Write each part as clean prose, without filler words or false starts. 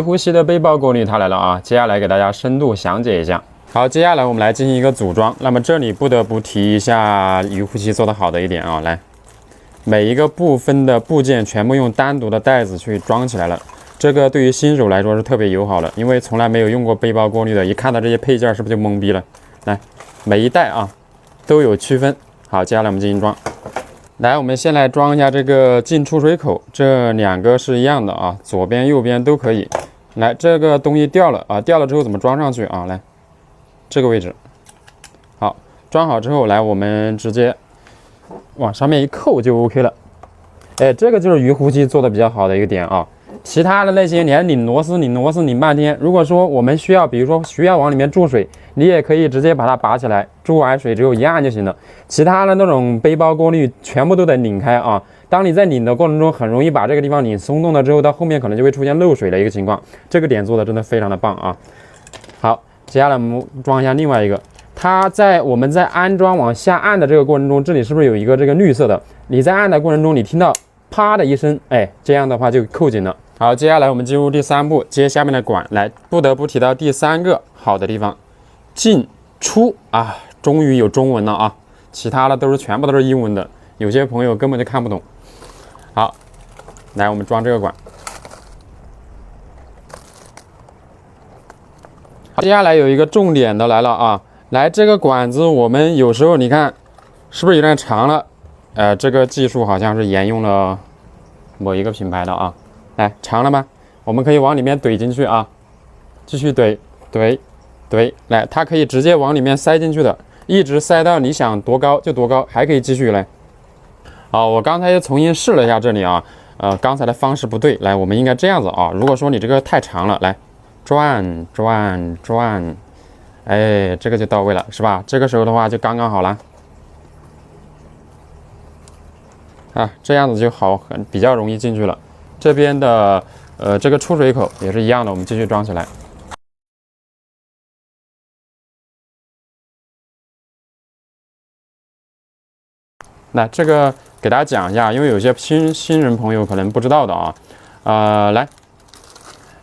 鱼呼吸的背包过滤它来了啊！接下来给大家深度详解一下。好，接下来我们来进行一个组装。那么这里不得不提一下鱼呼吸做得好的一点啊，来，每一个部分的部件全部用单独的袋子去装起来了。这个对于新手来说是特别友好的，因为从来没有用过背包过滤的，一看到这些配件是不是就懵逼了？来，每一袋啊都有区分。好，接下来我们进行装。来，我们先来装一下这个进出水口，这两个是一样的啊，左边右边都可以。来，这个东西掉了啊，掉了之后怎么装上去啊？来，这个位置，好，装好之后，来我们直接往上面一扣就 OK 了。哎，这个就是鱼呼吸做的比较好的一个点啊。其他的那些你还拧螺丝拧半天，如果说我们需要，比如说需要往里面注水，你也可以直接把它拔起来，注完水之后一按就行了。其他的那种背包过滤全部都得拧开啊。当你在拧的过程中，很容易把这个地方拧松动了之后，到后面可能就会出现漏水的一个情况。这个点做的真的非常的棒啊。好，接下来我们装一下另外一个。我们在安装往下按的这个过程中，这里是不是有一个这个绿色的？你在按的过程中，你听到啪的一声，哎，这样的话就扣紧了。好，接下来我们进入第3步，接下面的管。来，不得不提到第3个好的地方，进出啊，终于有中文了啊，其他的全部都是英文的，有些朋友根本就看不懂。好，来我们装这个管。接下来有一个重点的来了啊，来这个管子我们有时候你看是不是有点长了？这个技术好像是沿用了某一个品牌的啊。来，长了吗？我们可以往里面怼进去啊，继续怼，来，它可以直接往里面塞进去的，一直塞到你想多高就多高，还可以继续来。好，我刚才又重新试了一下这里啊，刚才的方式不对，来，我们应该这样子啊。如果说你这个太长了，来，转，哎，这个就到位了，是吧？这个时候的话就刚刚好了。啊，这样子就好，比较容易进去了。这边的这个出水口也是一样的，我们继续装起来。那这个给大家讲一下，因为有些新人朋友可能不知道的啊，来，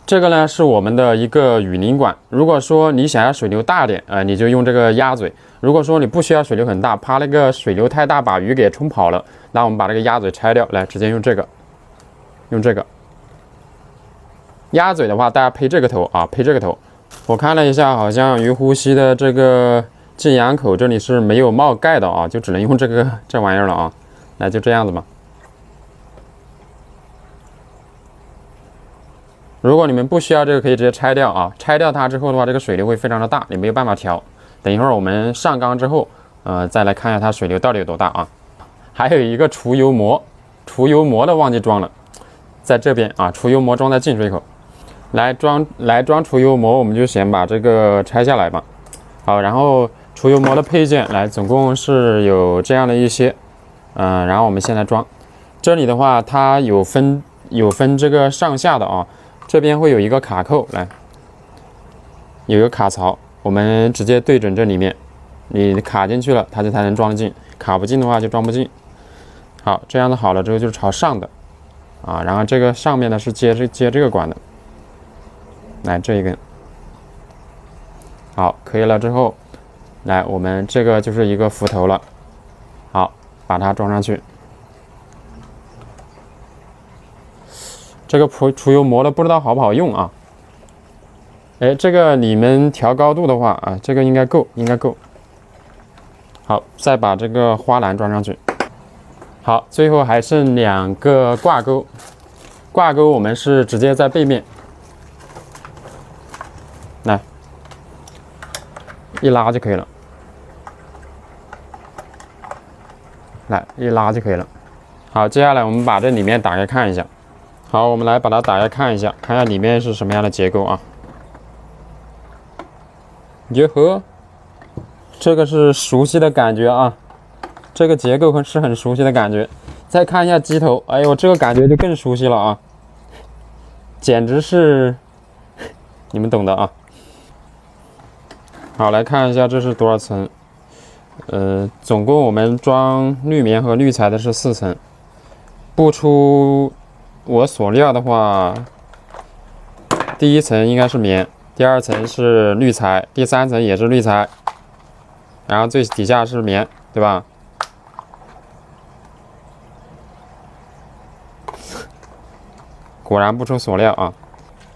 这个呢是我们的一个雨淋管。如果说你想要水流大点，你就用这个鸭嘴；如果说你不需要水流很大，怕那个水流太大把鱼给冲跑了，那我们把这个鸭嘴拆掉，来直接用这个。鸭嘴的话，大家配这个头啊，配这个头。我看了一下，好像鱼呼吸的这个进氧口这里是没有冒盖的啊，就只能用这玩意儿了啊。来，就这样子吧。如果你们不需要这个，可以直接拆掉啊。拆掉它之后的话，这个水流会非常的大，你没有办法调。等一会儿我们上缸之后，再来看一下它水流到底有多大啊。还有一个除油膜，除油膜的忘记装了，在这边啊，除油膜装在进水口。来装除油膜，我们就先把这个拆下来吧。好，然后除油膜的配件，来，总共是有这样的一些，然后我们先来装。这里的话，它有分这个上下的啊，这边会有一个卡扣，来，有一个卡槽，我们直接对准这里面，你卡进去了，它才能装得进，卡不进的话就装不进。好，这样子好了之后就是朝上的，啊，然后这个上面呢是接这个管的。来这一根，好，可以了之后，来我们这个就是一个浮头了，好，把它装上去。这个除油膜的不知道好不好用啊？哎，这个你们调高度的话啊，这个应该够。好，再把这个花篮装上去。好，最后还剩2个挂钩，挂钩我们是直接在背面。来，一拉就可以了。来，一拉就可以了。好，接下来我们把这里面打开看一下。好，我们来把它打开看一下，看一下里面是什么样的结构啊。哟呵，这个是熟悉的感觉啊，这个结构是很熟悉的感觉。再看一下机头，哎呦，这个感觉就更熟悉了啊，简直是你们懂的啊。好，来看一下这是多少层。总共我们装滤棉和滤材的是4层，不出我所料的话，第一层应该是棉，第二层是滤材，第三层也是滤材，然后最底下是棉，对吧？果然不出所料啊！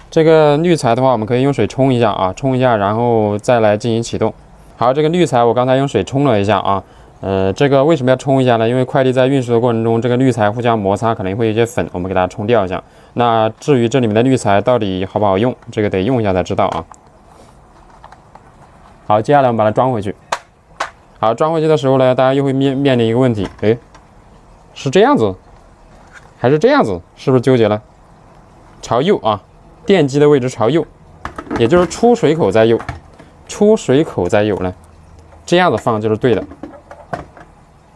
这个滤材的话，我们可以用水冲一下啊，冲一下，然后再来进行启动。好，这个滤材我刚才用水冲了一下啊。这个为什么要冲一下呢？因为快递在运输的过程中，这个滤材互相摩擦，可能会有一些粉，我们给它冲掉一下。那至于这里面的滤材到底好不好用，这个得用一下才知道啊。好，接下来我们把它装回去。好，装回去的时候呢，大家又会面临一个问题，哎，是这样子，还是这样子？是不是纠结了？朝右啊，电机的位置朝右，也就是出水口在右，出水口在右呢，这样子放就是对的。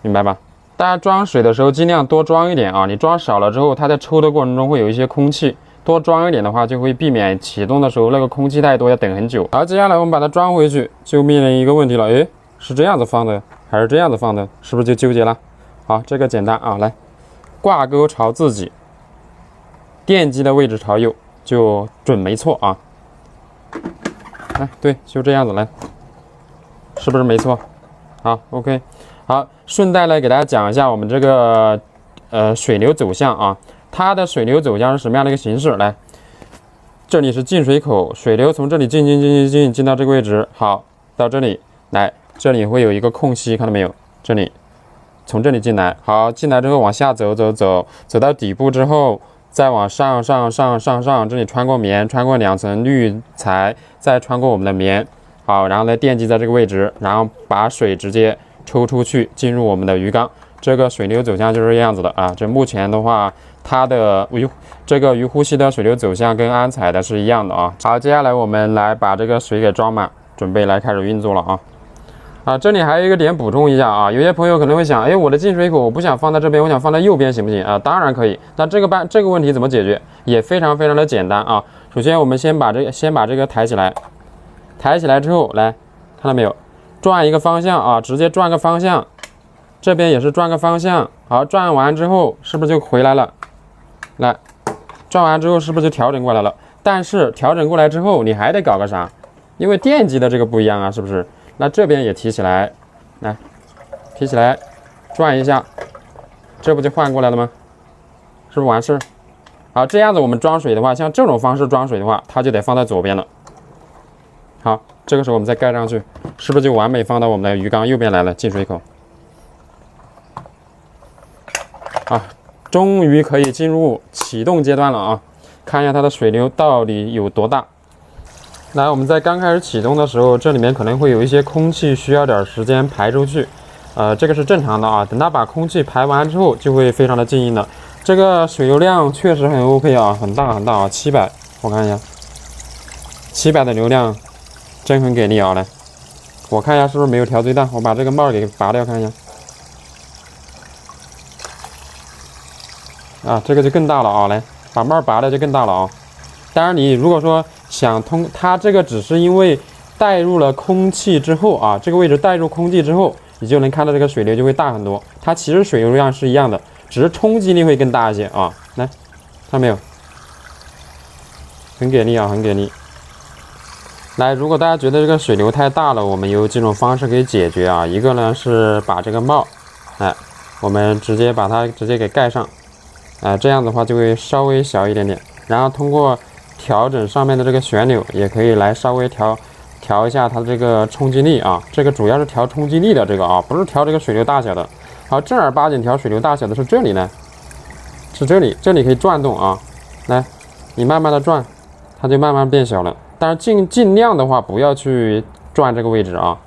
明白吧？大家装水的时候尽量多装一点啊！你装少了之后，它在抽的过程中会有一些空气，多装一点的话，就会避免启动的时候那个空气太多，要等很久。好，接下来我们把它装回去，就面临一个问题了，诶，是这样子放的还是这样子放的？是不是就纠结了？好，这个简单啊，来，挂钩朝自己，电机的位置朝右，就准没错啊。来，对，就这样子来，是不是没错？好 ，OK。好，顺带来给大家讲一下我们这个水流走向啊，它的水流走向是什么样的一个形式？来，这里是进水口，水流从这里进到这个位置，好，到这里来，这里会有一个空隙，看到没有？这里从这里进来，好，进来之后往下走到底部之后，再往上，这里穿过棉，穿过2层滤材，再穿过我们的棉，好，然后呢电机在这个位置，然后把水直接抽出去，进入我们的鱼缸，这个水流走向就是这样子的啊。这目前的话，它的这个鱼呼吸的水流走向跟安采的是一样的啊。好，接下来我们来把这个水给装满，准备来开始运作了啊。这里还有一个点补充一下啊，有些朋友可能会想，哎，我的进水口我不想放在这边，我想放在右边，行不行啊？当然可以。那这个问题怎么解决？也非常的简单啊。首先我们先把这个抬起来，抬起来之后，来，看到没有？转一个方向啊，直接转个方向，这边也是转个方向。好，转完之后是不是就回来了？来，转完之后是不是就调整过来了？但是调整过来之后，你还得搞个啥？因为电机的这个不一样啊，是不是？那这边也提起来，来，提起来，转一下，这不就换过来了吗？是不是完事？好，这样子我们装水的话，像这种方式装水的话，它就得放在左边了。好，这个时候我们再盖上去，是不是就完美放到我们的鱼缸右边来了？进水口。啊，终于可以进入启动阶段了啊！看一下它的水流到底有多大。来，我们在刚开始启动的时候，这里面可能会有一些空气需要点时间排出去，这个是正常的啊。等它把空气排完之后，就会非常的静音的。这个水流量确实很 OK 啊，很大啊，700，我看一下，700的流量。真很给力啊！来，我看一下是不是没有调最大，我把这个帽给拔掉看一下。啊，这个就更大了啊！来，把帽拔掉就更大了啊。当然，你如果说想它这个只是因为带入了空气之后啊，这个位置带入空气之后，你就能看到这个水流就会大很多。它其实水流量是一样的，只是冲击力会更大一些啊。来，看到没有？很给力啊，很给力。来，如果大家觉得这个水流太大了，我们有几种方式可以解决啊。一个呢是把这个帽，我们直接把它给盖上，这样的话就会稍微小一点点。然后通过调整上面的这个旋钮，也可以来稍微调一下它的这个冲击力啊。这个主要是调冲击力的这个啊，不是调这个水流大小的。好，正儿八经调水流大小的是这里呢，是这里可以转动啊。来，你慢慢的转，它就慢慢变小了。但是尽量的话不要去转这个位置啊。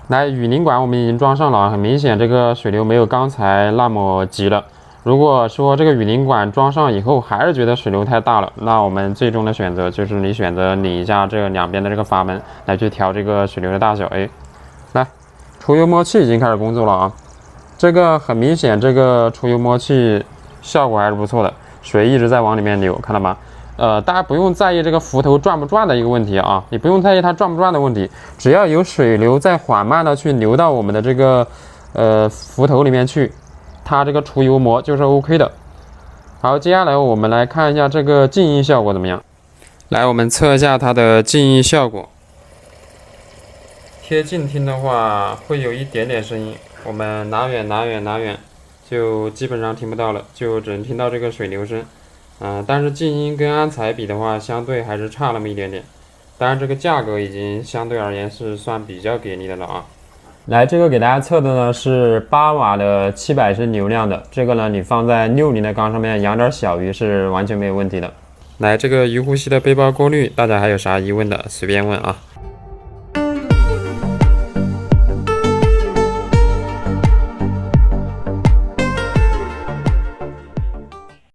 来，雨淋管我们已经装上了，很明显这个水流没有刚才那么急了。如果说这个雨淋管装上以后还是觉得水流太大了，那我们最终的选择就是你选择拧一下这两边的这个阀门来去调这个水流的大小。来，除油摸器已经开始工作了啊。这个很明显，这个除油摸器效果还是不错的，水一直在往里面流，看到吗？大家不用在意这个浮头转不转的一个问题啊，你不用在意它转不转的问题，只要有水流在缓慢的去流到我们的这个浮头里面去，它这个除油膜就是 OK 的。好，接下来我们来看一下这个静音效果怎么样。来，我们测一下它的静音效果。贴近听的话，会有一点点声音。我们拿远，就基本上听不到了，就只能听到这个水流声。但是静音跟安材比的话，相对还是差那么一点点。当然，这个价格已经相对而言是算比较给力的了啊。来，这个给大家测的呢是8瓦的700升流量的，这个呢你放在60的缸上面养点小鱼是完全没有问题的。来，这个鱼呼吸的背包过滤，大家还有啥疑问的随便问啊。